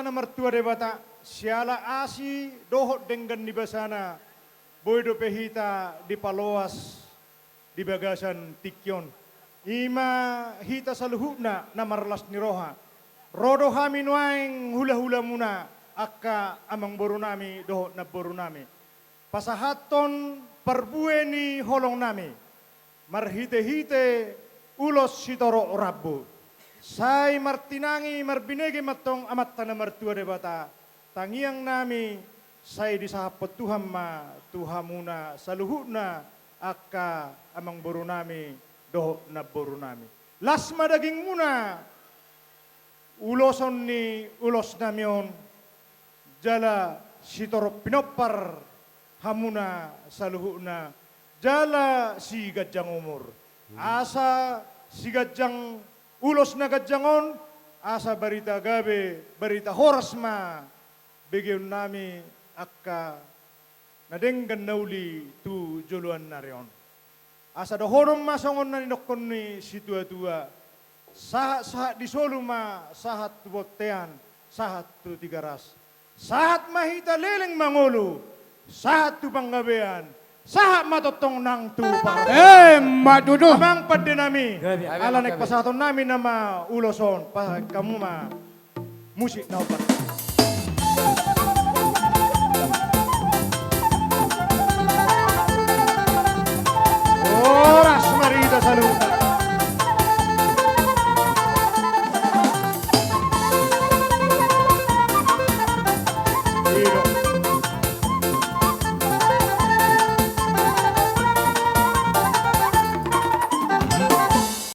tanah mertua debata siala asi dohot dengan di basana boydo pehita di paloas di bagasan tikyon ima hita saluhuna na marlas ni roha rodo hamin waing hula-hula muna akka amang boru nami dohot na boru nami pasahaton perbueni holong nami marhite-hite ulos sitoro rabbu sai martinangi marbinegi matong amat tanah mertua debata tangiang nami sai disahapot Tuhan ma Tuhamuna saluhuna akka amang boru nami doho na boru nami lasma daging muna uloson ni ulos namion jala sitoro pinopar hamuna saluhuna jala si gajang umur asa si gajang ulos na gadjangon, asa barita gabe, barita horasma, bigyan nami akka nadenggan nauli tu juluan narion. Asa dohorom masongon na ninokon ni situa-tua, sahat di soluma, sahat tu botean, sahat tu tigaras, sahat mahita leleng mangulu, sahat tu panggabean, sahat matotong nang tu Madudo. Amang pade nami, ala nagpasaton nami nama uloson, pa kamu ma musik na opat.